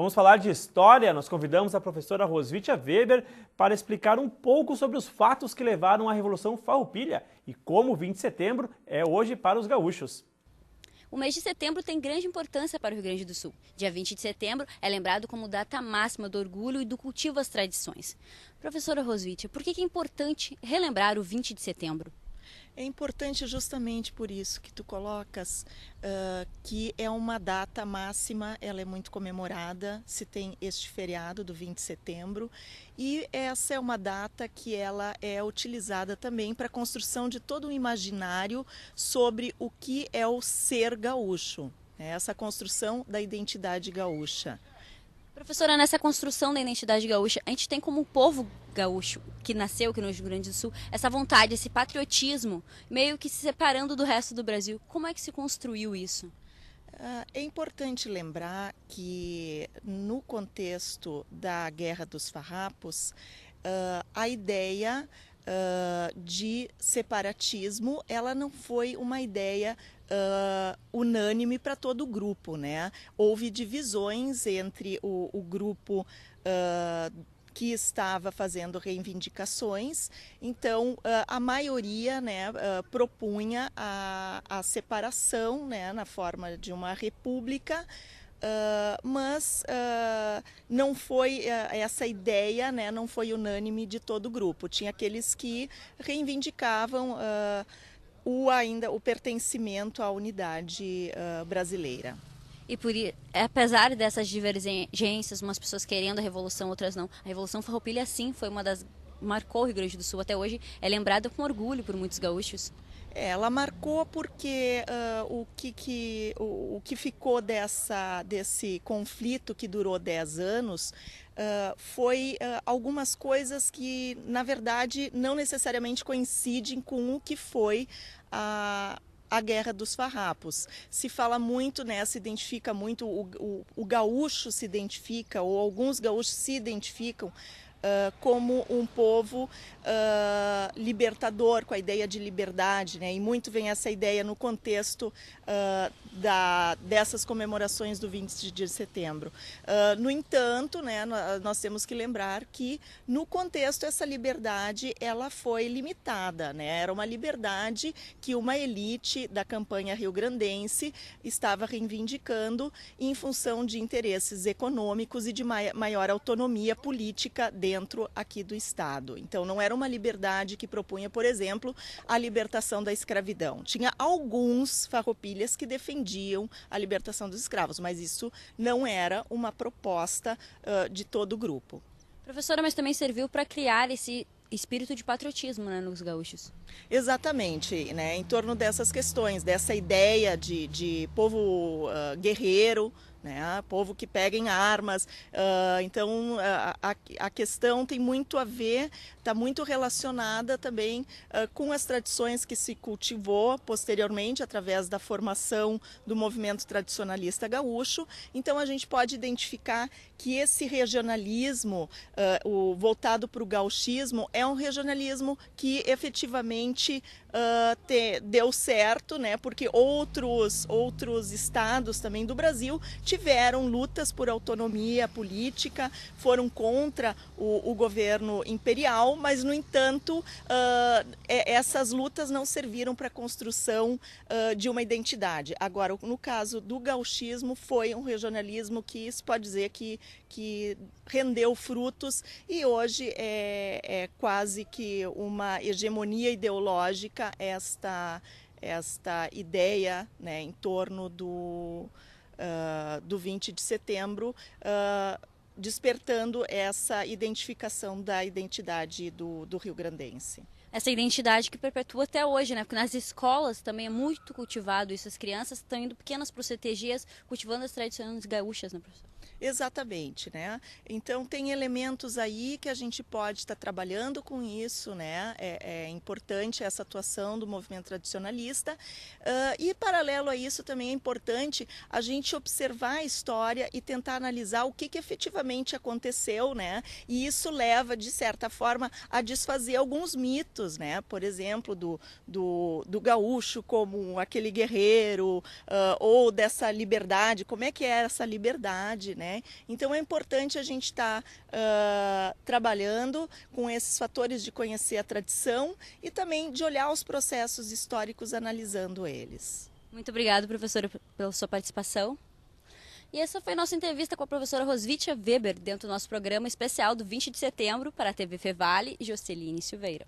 Vamos falar de história. Nós convidamos a professora Roswitha Weber para explicar um pouco sobre os fatos que levaram à Revolução Farroupilha e como o 20 de setembro é hoje para os gaúchos. O mês de setembro tem grande importância para o Rio Grande do Sul. Dia 20 de setembro é lembrado como data máxima do orgulho e do cultivo às tradições. Professora Roswitha, por que é importante relembrar o 20 de setembro? É importante justamente por isso que tu colocas, que é uma data máxima, ela é muito comemorada, se tem este feriado do 20 de setembro, e essa é uma data que ela é utilizada também para a construção de todo um imaginário sobre o que é o ser gaúcho, essa construção da identidade gaúcha. Professora, nessa construção da identidade gaúcha, a gente tem como um povo gaúcho que nasceu aqui no Rio Grande do Sul, essa vontade, esse patriotismo, meio que se separando do resto do Brasil. Como é que se construiu isso? É importante lembrar que no contexto da Guerra dos Farrapos, a ideia de separatismo, ela não foi uma ideia unânime para todo o grupo, né? Houve divisões entre o grupo que estava fazendo reivindicações, então a maioria, né, propunha a separação, né, na forma de uma república. Mas não foi essa ideia, né, não foi unânime de todo o grupo. Tinha aqueles que reivindicavam o pertencimento à unidade brasileira. E apesar dessas divergências, umas pessoas querendo a Revolução, outras não, a Revolução Farroupilha sim foi uma das marcou o Rio Grande do Sul até hoje, é lembrada com orgulho por muitos gaúchos. Ela marcou porque o que ficou desse conflito que durou 10 anos foi algumas coisas que, na verdade, não necessariamente coincidem com o que foi a Guerra dos Farrapos. Se fala muito, né, se identifica muito, o gaúcho se identifica, ou alguns gaúchos se identificam como um povo libertador, com a ideia de liberdade, né? E muito vem essa ideia no contexto dessas comemorações do 20 de setembro. No entanto, né, nós temos que lembrar que no contexto essa liberdade ela foi limitada, né? Era uma liberdade que uma elite da campanha rio-grandense estava reivindicando em função de interesses econômicos e de maior autonomia política dentro aqui do estado. Então não era uma liberdade que propunha, por exemplo, a libertação da escravidão. Tinha alguns farroupilhas que defendiam a libertação dos escravos, mas isso não era uma proposta de todo o grupo. Professora, mas também serviu para criar esse espírito de patriotismo, né, nos gaúchos. Exatamente, né, em torno dessas questões, dessa ideia de povo guerreiro, né, povo que pega em armas. Então a questão tem muito a ver, está muito relacionada também com as tradições que se cultivou posteriormente através da formação do movimento tradicionalista gaúcho. Então a gente pode identificar que esse regionalismo voltado para o gauchismo é um regionalismo que efetivamente deu certo, né, porque outros estados também do Brasil tiveram lutas por autonomia política, foram contra o governo imperial, mas, no entanto, essas lutas não serviram para a construção de uma identidade. Agora, no caso do gauchismo, foi um regionalismo que se pode dizer que rendeu frutos e hoje é quase que uma hegemonia ideológica esta ideia, né, em torno do 20 de setembro, despertando essa identificação da identidade do rio-grandense. Essa identidade que perpetua até hoje, né? Porque nas escolas também é muito cultivado isso. As crianças estão indo pequenas para os CTGs, cultivando as tradições gaúchas, né, professor? Exatamente, né? Então tem elementos aí que a gente pode estar trabalhando com isso, né? É importante essa atuação do movimento tradicionalista e paralelo a isso também é importante a gente observar a história e tentar analisar o que efetivamente aconteceu, né? E isso leva, de certa forma, a desfazer alguns mitos, né? Por exemplo, do gaúcho como aquele guerreiro ou dessa liberdade, como é que é essa liberdade, né? né? Então é importante a gente estar trabalhando com esses fatores de conhecer a tradição e também de olhar os processos históricos analisando eles. Muito obrigada, professora, pela sua participação. E essa foi a nossa entrevista com a professora Roswitha Weber, dentro do nosso programa especial do 20 de setembro para a TV Fevale e Joceline Silveira.